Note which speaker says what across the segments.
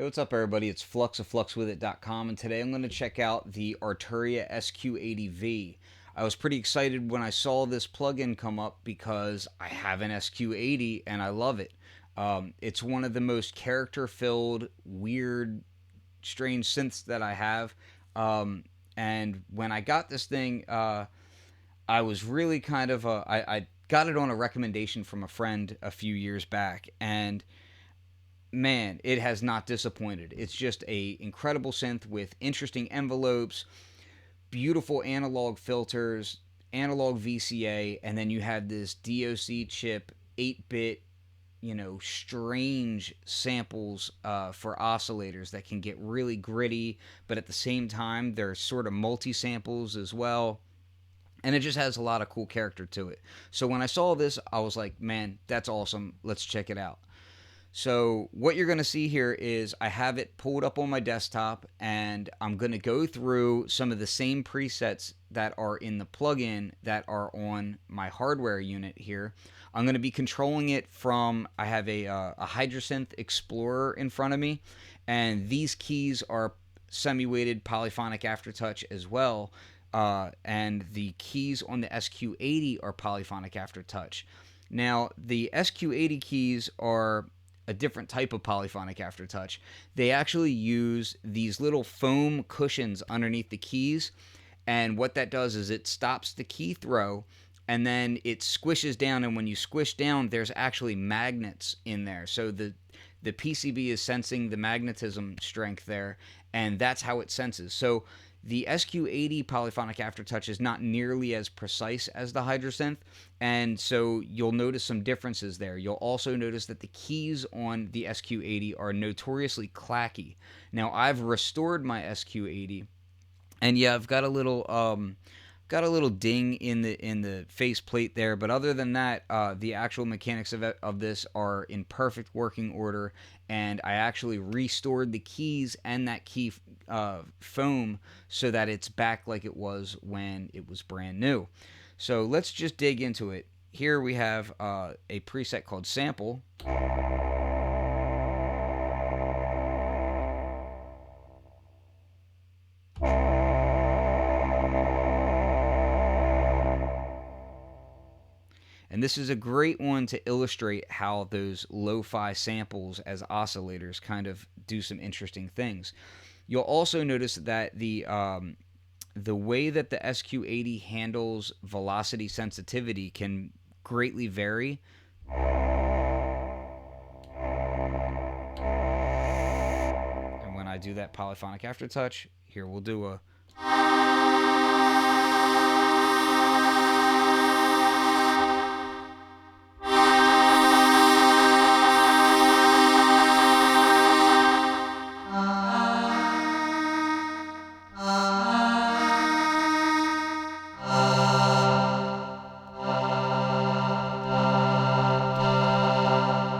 Speaker 1: Hey, what's up, everybody? It's Flux of FluxWithIt.com, and today I'm going to check out the Arturia SQ80V. I was pretty excited when I saw this plugin come up because I have an SQ80 and I love it. It's one of the most character-filled, weird, strange synths that I have. And when I got this thing, I was really kind of I got it on a recommendation from a friend a few years back, and man, it has not disappointed. It's just a incredible synth with interesting envelopes, beautiful analog filters, analog VCA, and then you have this DOC chip, 8-bit, strange samples for oscillators that can get really gritty, but at the same time, they're sort of multi-samples as well. And it just has a lot of cool character to it. So when I saw this, I was like, man, that's awesome. Let's check it out. So what you're going to see here is I have it pulled up on my desktop, and I'm going to go through some of the same presets that are in the plugin that are on my hardware unit here. I'm going to be controlling it from, I have a Hydrasynth Explorer in front of me, and these keys are semi-weighted Polyphonic Aftertouch as well, and the keys on the SQ80 are Polyphonic Aftertouch. Now, the SQ80 keys are a different type of Polyphonic Aftertouch. They actually use these little foam cushions underneath the keys, and what that does is it stops the key throw, and then it squishes down, and when you squish down, there's actually magnets in there. So the PCB is sensing the magnetism strength there, and that's how it senses. So the SQ80 Polyphonic Aftertouch is not nearly as precise as the Hydrasynth, and so you'll notice some differences there. You'll also notice that the keys on the SQ80 are notoriously clacky. Now, I've restored my SQ80, and yeah, I've got a little ding in the face plate there, but other than that, the actual mechanics of this are in perfect working order, and I actually restored the keys and that key foam so that it's back like it was when it was brand new. So let's just dig into it. Here we have a preset called Sample. And this is a great one to illustrate how those lo-fi samples as oscillators kind of do some interesting things. You'll also notice that the way that the SQ80 handles velocity sensitivity can greatly vary. And when I do that Polyphonic Aftertouch, here we'll do a...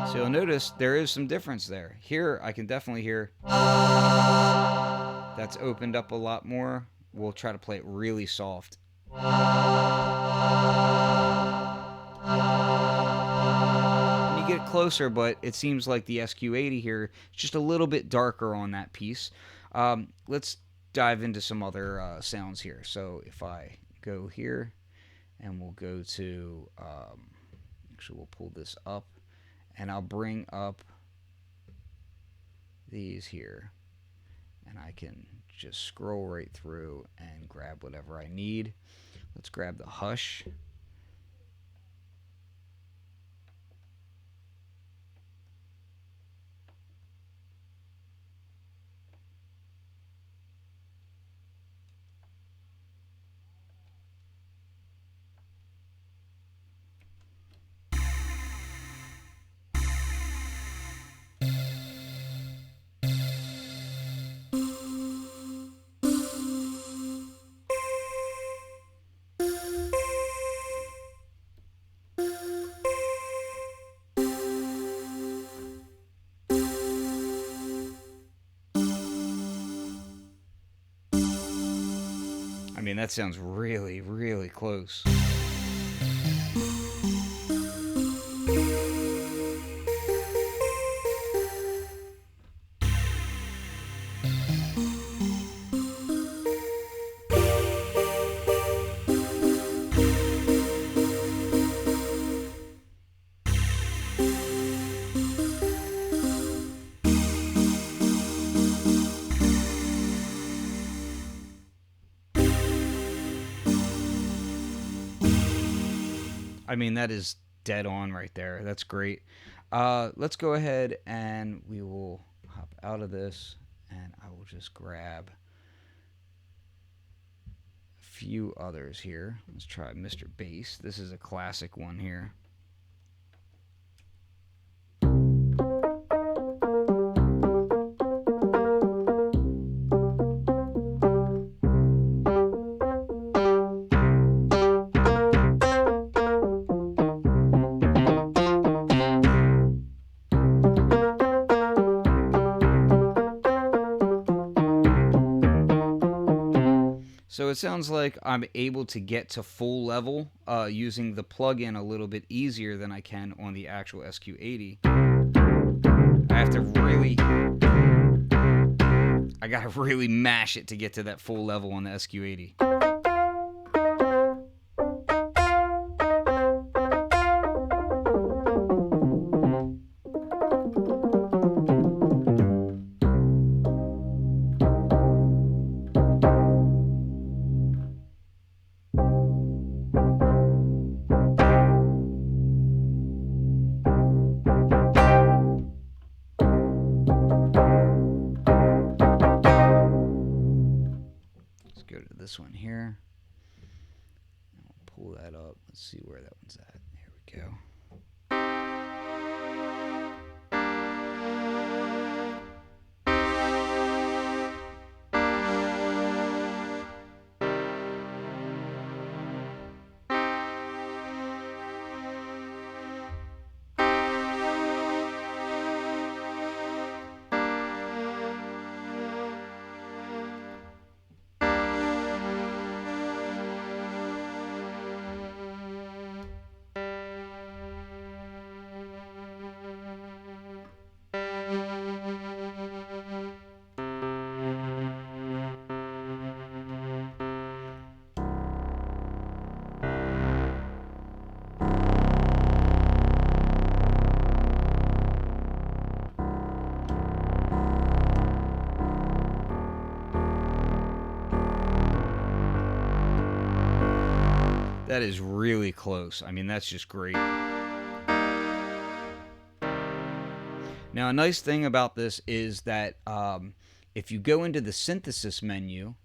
Speaker 1: So you'll notice there is some difference there. Here, I can definitely hear that's opened up a lot more. We'll try to play it really soft. And you get closer, but it seems like the SQ80 here is just a little bit darker on that piece. Let's dive into some other sounds here. So if I go here, and we'll go to, actually we'll pull this up, and I'll bring up these here, and I can just scroll right through and grab whatever I need. Let's grab the Hush. I mean, that sounds really, really close. I mean, that is dead on right there. That's great. Let's go ahead and we will hop out of this, and I will just grab a few others here. Let's try Mr. Bass. This is a classic one here. So it sounds like I'm able to get to full level using the plugin a little bit easier than I can on the actual SQ80. I have to really, I gotta really mash it to get to that full level on the SQ80. Go to this one here. I'll pull that up. Let's see where that one's at. Here we go. That is really close. I mean, that's just great. Now, a nice thing about this is that if you go into the synthesis menu,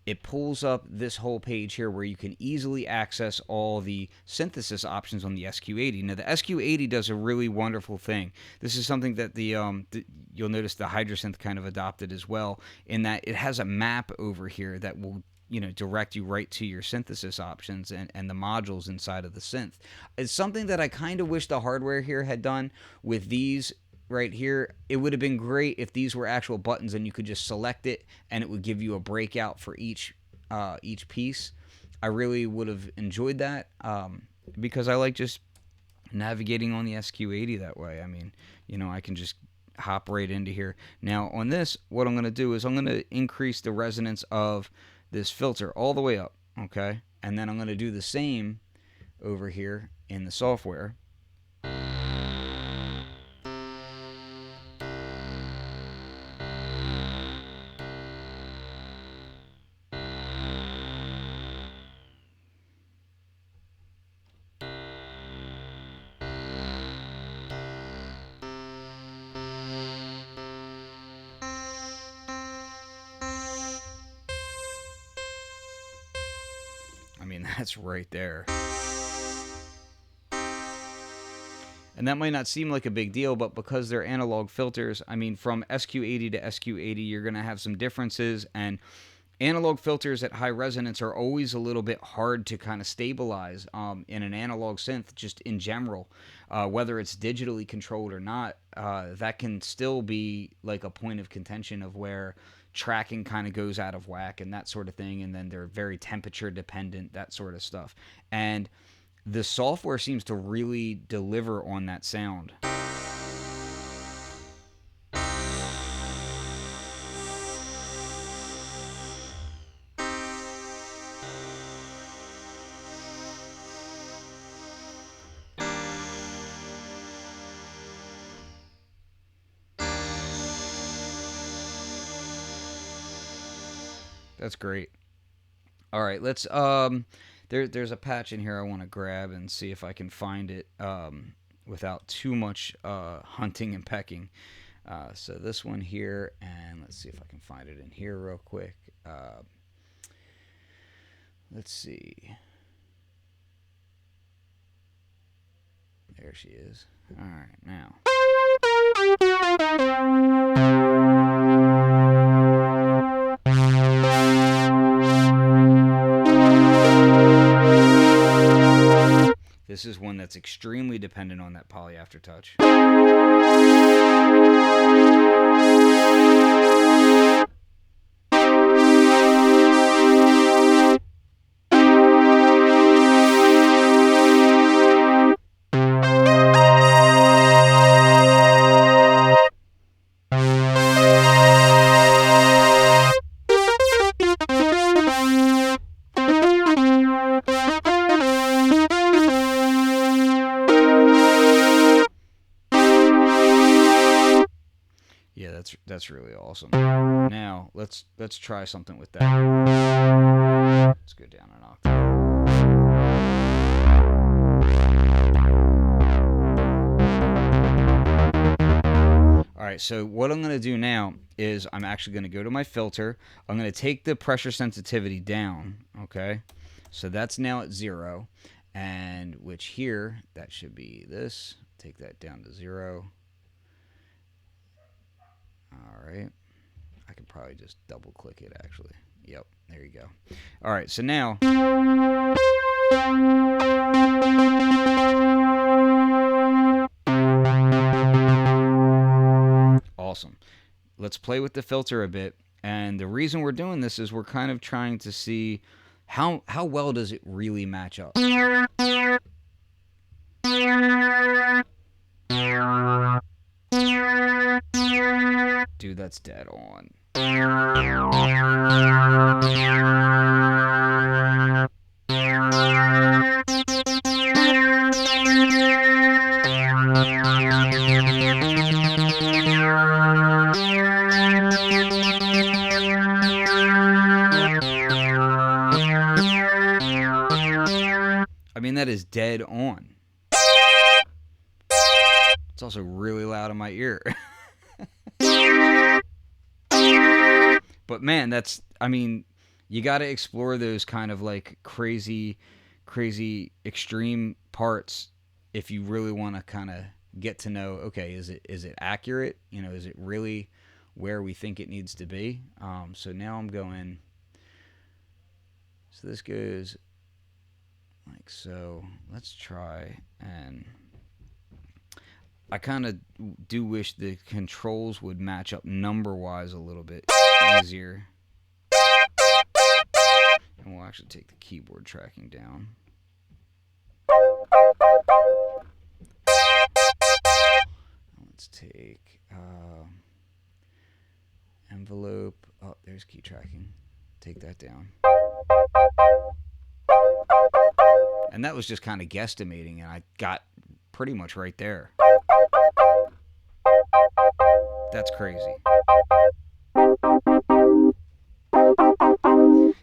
Speaker 1: it pulls up this whole page here where you can easily access all the synthesis options on the SQ80. Now, the SQ80 does a really wonderful thing. This is something that you'll notice the Hydrasynth kind of adopted as well, in that it has a map over here that will direct you right to your synthesis options and the modules inside of the synth. It's something that I kind of wish the hardware here had done with these right here. It would have been great if these were actual buttons and you could just select it and it would give you a breakout for each piece. I really would have enjoyed that because I like just navigating on the SQ80 that way. I mean, I can just hop right into here. Now on this, what I'm going to do is I'm going to increase the resonance of this filter all the way up, okay? And then I'm going to do the same over here in the software. I mean, that's right there. And that might not seem like a big deal, but because they're analog filters, I mean, from SQ80 to SQ80, you're going to have some differences. And analog filters at high resonance are always a little bit hard to kind of stabilize in an analog synth, just in general. Whether it's digitally controlled or not, that can still be like a point of contention of where tracking kind of goes out of whack and that sort of thing, and then they're very temperature dependent, that sort of stuff. And the software seems to really deliver on that sound. That's great. All right, let's there's a patch in here I want to grab and see if I can find it without too much hunting and pecking. So this one here, and let's see if I can find it in here real quick. Let's see. There she is. All right, now. This is one that's extremely dependent on that poly aftertouch. Yeah, that's really awesome. Now let's try something with that. Let's go down an octave. All right, so what I'm going to do now is I'm actually going to go to my filter. I'm going to take the pressure sensitivity down, okay? So that's now at 0, and which here, that should be this. Take that down to 0. All right. I could probably just double click it actually. Yep, there you go. All right, so now awesome. Let's play with the filter a bit. And the reason we're doing this is we're kind of trying to see how well does it really match up. Dude, that's dead on. I mean, that is dead on. It's also really loud in my ear. But man, that's, I mean, you got to explore those kind of like crazy extreme parts if you really want to kind of get to know, okay, is it accurate? You know, is it really where we think it needs to be? So now I'm going, so this goes like so. Let's try, and I kind of do wish the controls would match up number-wise a little bit easier. And we'll actually take the keyboard tracking down. Let's take envelope. Oh, there's key tracking. Take that down. And that was just kind of guesstimating, and I got pretty much right there. That's crazy.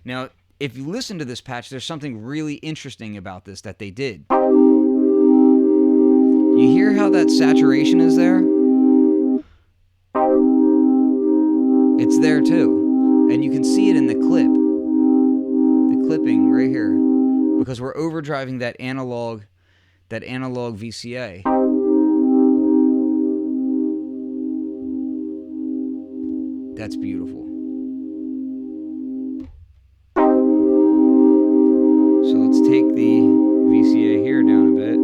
Speaker 1: Now, if you listen to this patch, there's something really interesting about this that they did. You hear how that saturation is there? It's there too. And you can see it in the clip. The clipping right here. Because we're overdriving that analog VCA. That's beautiful. So let's take the VCA here down a bit.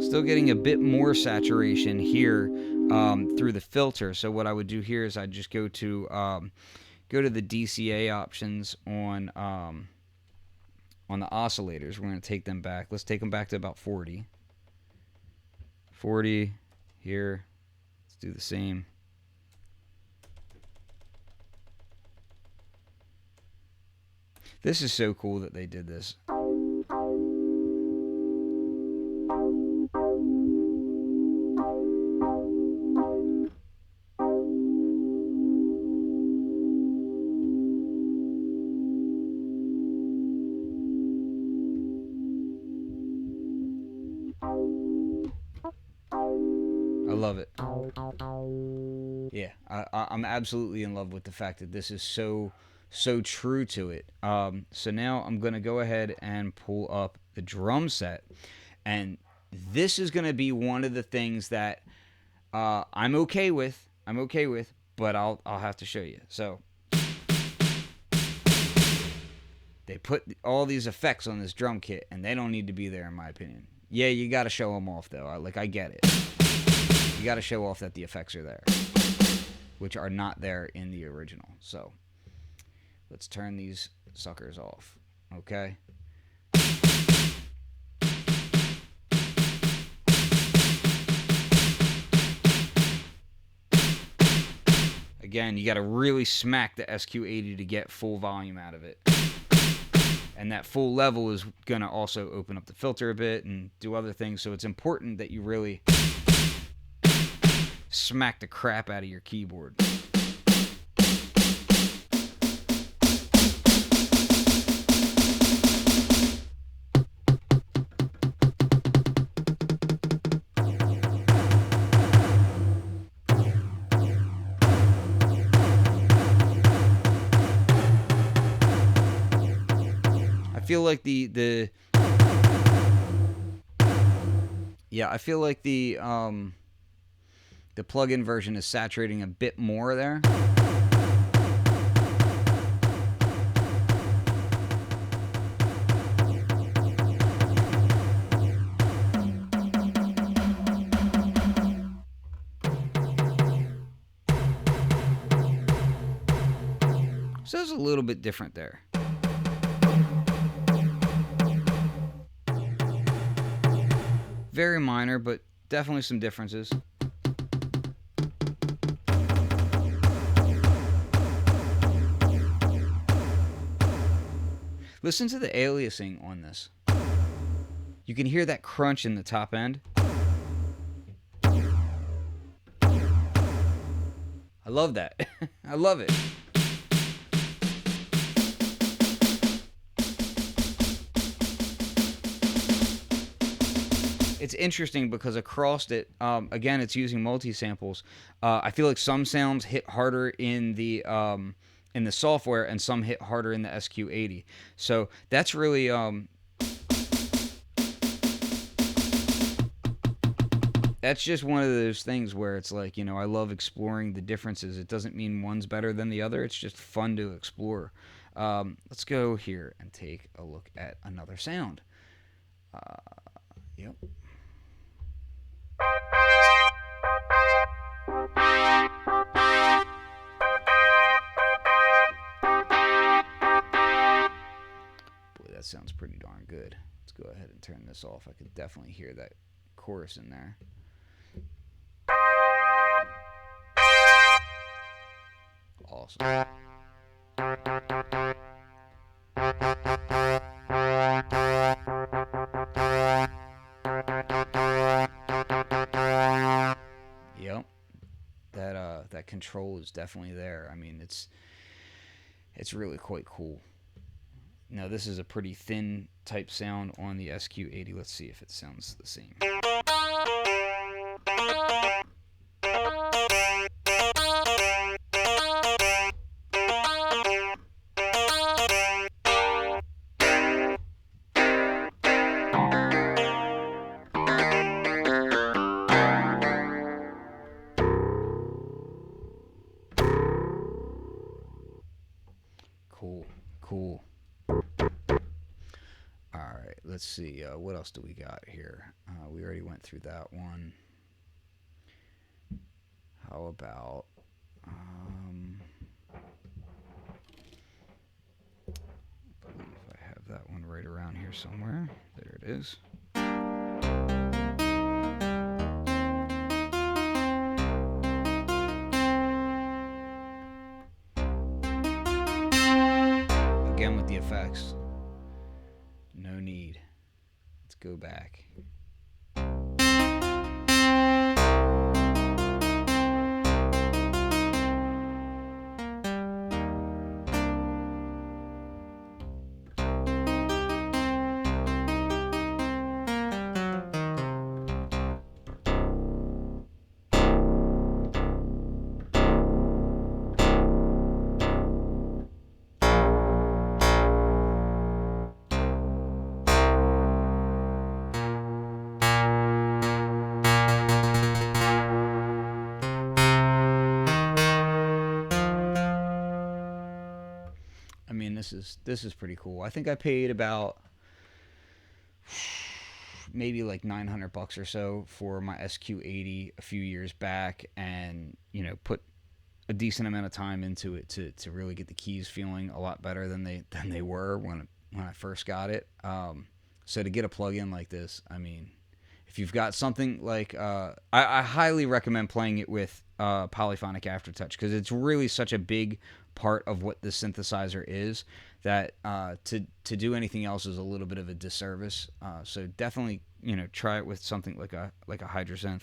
Speaker 1: Still getting a bit more saturation here through the filter. So what I would do here is I'd just go to the DCA options on the oscillators. We're going to take them back. Let's take them back to about 40. 40 here. Let's do the same. This is so cool that they did this. love it. Yeah, I'm absolutely in love with the fact that this is so true to it. So now I'm gonna go ahead and pull up the drum set, and this is gonna be one of the things that I'm okay with. But I'll have to show you. So they put all these effects on this drum kit, and they don't need to be there, in my opinion. Yeah, you got to show them off, though. I get it. You got to show off that the effects are there, which are not there in the original. So let's turn these suckers off, okay? Again, you got to really smack the SQ80 to get full volume out of it. And that full level is going to also open up the filter a bit and do other things. So it's important that you really smack the crap out of your keyboard. I feel like the plug-in version is saturating a bit more there. So it's a little bit different there. Very minor, but definitely some differences. Listen to the aliasing on this. You can hear that crunch in the top end. I love that. I love it. It's interesting because across it, again, it's using multi-samples. I feel like some sounds hit harder in the software and some hit harder in the SQ80. So that's really that's just one of those things where it's like, you know, I love exploring the differences. It doesn't mean one's better than the other. It's just fun to explore. Let's go here and take a look at another sound. Yep. Boy, that sounds pretty darn good. Let's go ahead and turn this off. I could definitely hear that chorus in there. Awesome. Yep. That control is definitely there. I mean, it's really quite cool. Now, this is a pretty thin type sound on the SQ80. Let's see if it sounds the same. Cool. Alright, let's see. What else do we got here? We already went through that one. How about... I believe I have that one right around here somewhere. There it is. Again with the effects. No need. Let's go back. this is pretty cool. I think I paid about maybe like $900 or so for my SQ80 a few years back, and you know, put a decent amount of time into it to really get the keys feeling a lot better than they were when I first got it. So to get a plug-in like this, I mean, if you've got something like, I highly recommend playing it with Polyphonic Aftertouch, because it's really such a big part of what the synthesizer is that to do anything else is a little bit of a disservice. So definitely, you know, try it with something like a Hydrosynth.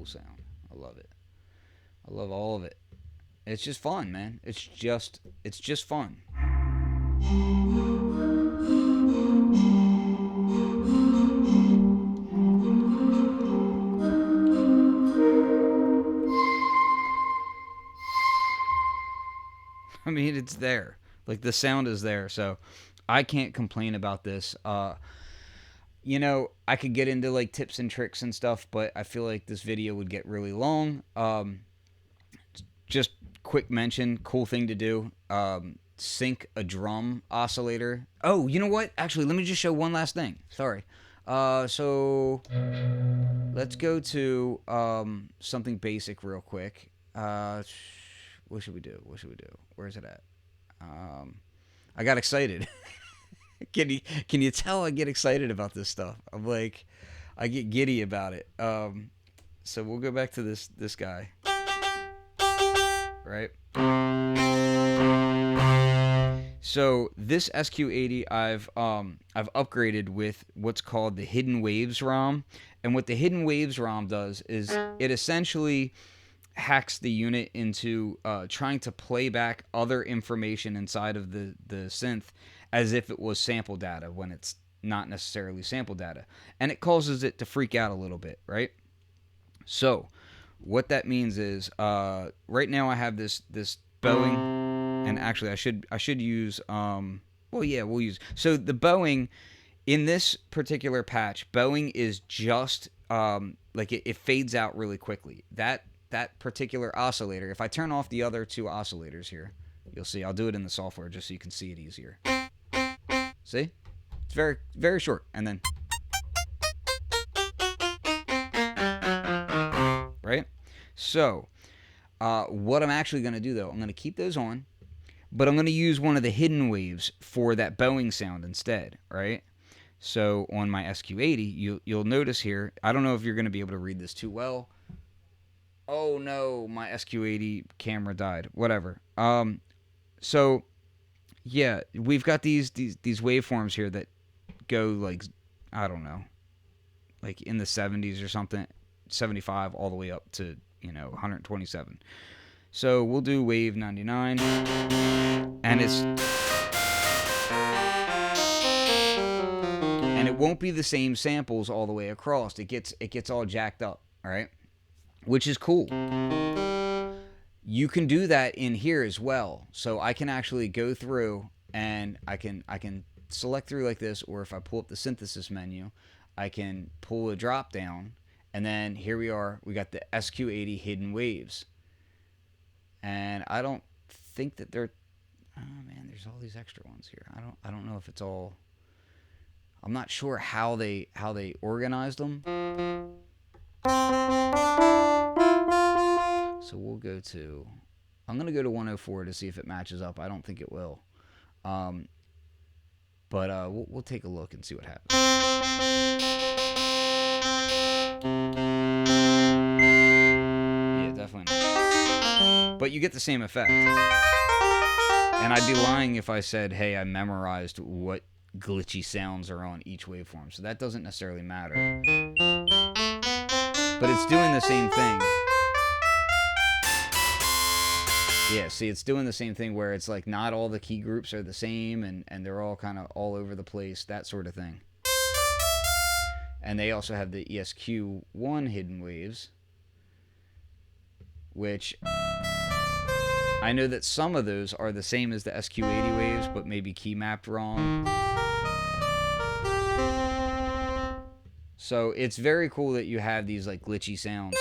Speaker 1: Sound. I love it. I love all of it. It's just fun, man. It's just fun. I mean, it's there. Like, the sound is there, so I can't complain about this. You know, I could get into like tips and tricks and stuff, but I feel like this video would get really long. Just quick mention, cool thing to do. Sync a drum oscillator. Oh, you know what? Actually, let me just show one last thing. Sorry. So let's go to something basic real quick. What should we do? Where is it at? I got excited. Can you tell I get excited about this stuff? I'm like, I get giddy about it. So we'll go back to this guy, right? So this SQ80 I've upgraded with what's called the Hidden Waves Rom, and what the Hidden Waves Rom does is it essentially hacks the unit into trying to play back other information inside of the synth as if it was sample data when it's not necessarily sample data. And it causes it to freak out a little bit, right? So what that means is right now I have this bowing, and actually I should use well, yeah, we'll use, so the bowing in this particular patch, bowing is just like it fades out really quickly. That particular oscillator, if I turn off the other two oscillators here, you'll see, I'll do it in the software just so you can see it easier. See? It's very, very short. And then, right? So, what I'm actually going to do, though, I'm going to keep those on, but I'm going to use one of the hidden waves for that bowing sound instead, right? So, on my SQ80, you'll notice here, I don't know if you're going to be able to read this too well. Oh, no, my SQ80 camera died. Whatever. So, yeah, we've got these waveforms here that go like, I don't know, like in the 70s or something, 75 all the way up to, you know, 127. So we'll do wave 99, and it won't be the same samples all the way across. It gets all jacked up, all right? Which is cool. You can do that in here as well. So I can actually go through and I can select through like this, or if I pull up the synthesis menu, I can pull a drop down, and then here we are. We got the SQ80 hidden waves. And I don't think that they're, oh man, there's all these extra ones here. I don't know if it's all, I'm not sure how they organized them. So we'll go to, I'm going to go to 104 to see if it matches up. I don't think it will. But we'll take a look and see what happens. Yeah, definitely not. But you get the same effect. And I'd be lying if I said, hey, I memorized what glitchy sounds are on each waveform. So that doesn't necessarily matter. But it's doing the same thing. Yeah, see, it's doing the same thing where it's like not all the key groups are the same, and they're all kind of all over the place, that sort of thing. And they also have the ESQ1 hidden waves. which I know that some of those are the same as the SQ80 waves, but maybe key mapped wrong. So it's very cool that you have these like glitchy sounds.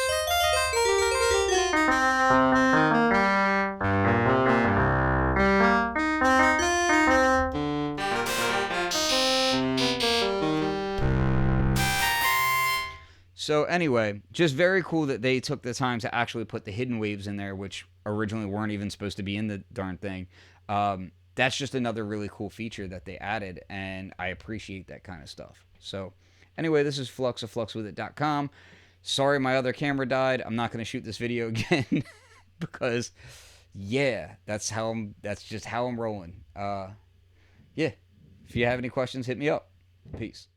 Speaker 1: So anyway, just very cool that they took the time to actually put the hidden waves in there, which originally weren't even supposed to be in the darn thing. That's just another really cool feature that they added, and I appreciate that kind of stuff. So anyway, this is Flux of fluxwithit.com. Sorry my other camera died. I'm not going to shoot this video again because, yeah, that's just how I'm rolling. Yeah, if you have any questions, hit me up. Peace.